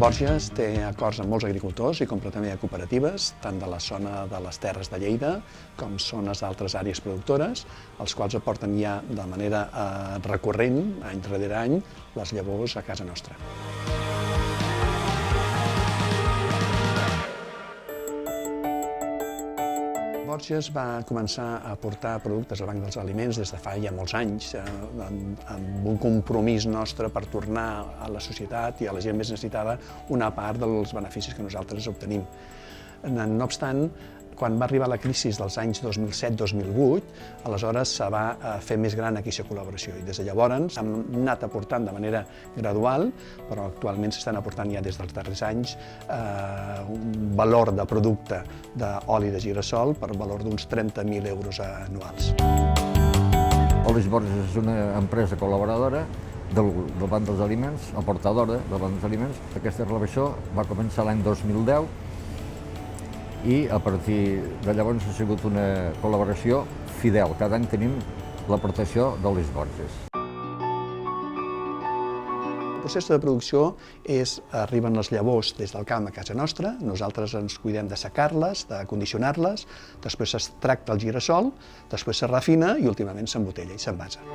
Borges té acords amb molts agricultors i compra també a cooperatives, tant de la zona de les Terres de Lleida com zones d'altres àrees productores, els quals aporten ja de manera recurrent, any darrere any, les llavors a casa nostra. Borges va començar a aportar productes al Banc dels Aliments des de fa ja molts anys, amb un compromís nostre per tornar a la societat i a la gent més necessitada una part dels beneficis que nosaltres obtenim. No obstant, quan va arribar la crisi dels anys 2007-2008, aleshores se va fer més gran aquesta col·laboració i des de llavors hem anat aportant de manera gradual, però actualment s'estan aportant ja des dels darrers anys un valor de producte d'oli de gira-sol per valor d'uns 30.000 euros anuals. Olis Borges és una empresa col·laboradora del Banc dels Aliments, aportadora del Banc dels Aliments. Aquesta relació va començar l'any 2010 i a partir de llavors ha sigut una col·laboració fidel. Cada any tenim l'aportació d'Olis Borges. El procés de producció és, arriben les llavors des del camp a casa nostra, nosaltres ens cuidem de secar-les, de condicionar-les, després s'extracta el gira-sol, després se refina i últimament s'embotella i s'envasa.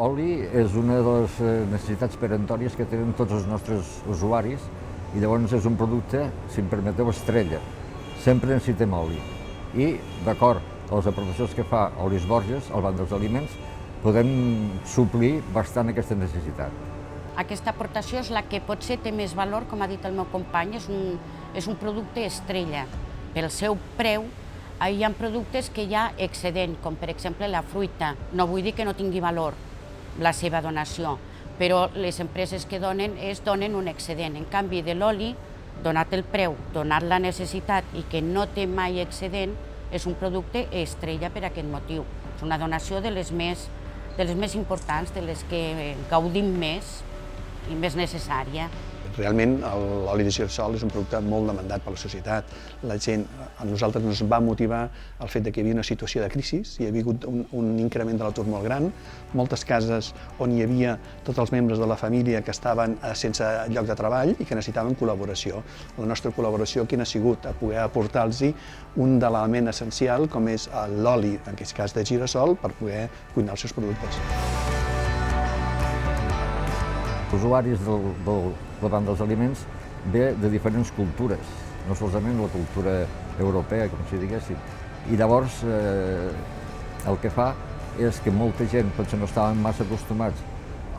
Oli és una de les necessitats peremptòries que tenen tots els nostres usuaris i llavors és un producte, si em permeteu, estrella. Sempre necessitem oli. I, d'acord a les aportacions que fa Olis Borges al Banc dels Aliments, podem suplir bastant aquesta necessitat. Aquesta aportació és la que potser té més valor, com ha dit el meu company, és un producte estrella. Pel seu preu, hi ha productes que hi ha excedent, com per exemple la fruita. No vull dir que no tingui valor la seva donació, però les empreses que donen un excedent. En canvi, de l'oli, donat el preu, donat la necessitat i que no té mai excedent, és un producte estrella per aquest motiu. És una donació de les més importants, de les que gaudim més i més necessària. Realment, l'oli de gira-sol és un producte molt demandat per la societat. La gent, a nosaltres ens va motivar el fet que hi havia una situació de crisi, hi havia hagut un increment de l'atur molt gran, moltes cases on hi havia tots els membres de la família que estaven sense lloc de treball i que necessitaven col·laboració. La nostra col·laboració quina ha sigut? A poder aportar-los un element essencial com és l'oli, en aquest cas de gira-sol, per poder cuinar els seus productes. Els usuaris del Banc dels Aliments ve de diferents cultures, no solament la cultura europea, com si diguéssim. I llavors el que fa és que molta gent potser no estaven massa acostumats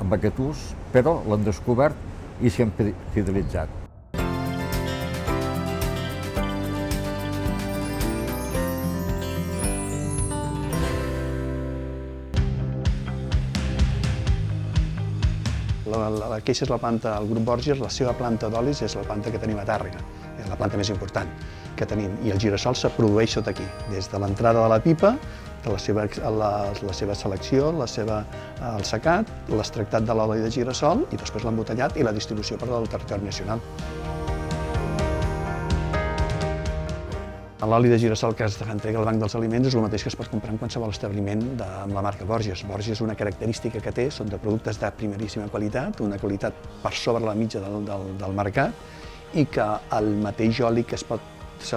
amb aquest ús, però l'han descobert i s'hi han fidelitzat. Aquesta és la planta del grup Borges, la seva planta d'olis és la planta que tenim a Tàrrega, és la planta més important que tenim, i el gira-sol se produeix sota aquí, des de l'entrada de la pipa, de la seva selecció, el secat, l'extractat de l'oli de gira-sol i després l'embotellat i la distribució per al territori nacional. L'oli de gira-sol que entrega el Banc dels Aliments és el mateix que es pot comprar en qualsevol establiment amb la marca Borges. Borges, una característica que té, són de productes de primeríssima qualitat, una qualitat per sobre la mitja del mercat, i que el mateix oli que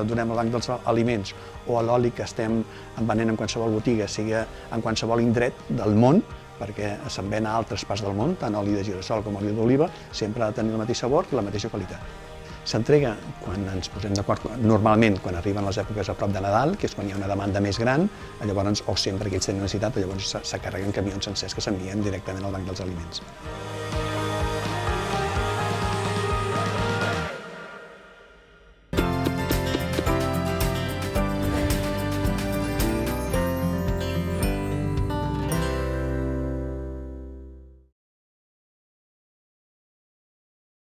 donem al Banc dels Aliments o l'oli que estem venent en qualsevol botiga, sigui en qualsevol indret del món, perquè se'n ven a altres parts del món, tant oli de gira-sol com oli d'oliva, sempre ha de tenir el mateix sabor i la mateixa qualitat. S'entrega quan ens posem d'acord, normalment quan arriben les èpoques a prop de Nadal, que és quan hi ha una demanda més gran, llavors, o sempre que ells tenen necessitat, llavors se carreguen camions sencers que s'envien directament al Banc dels Aliments.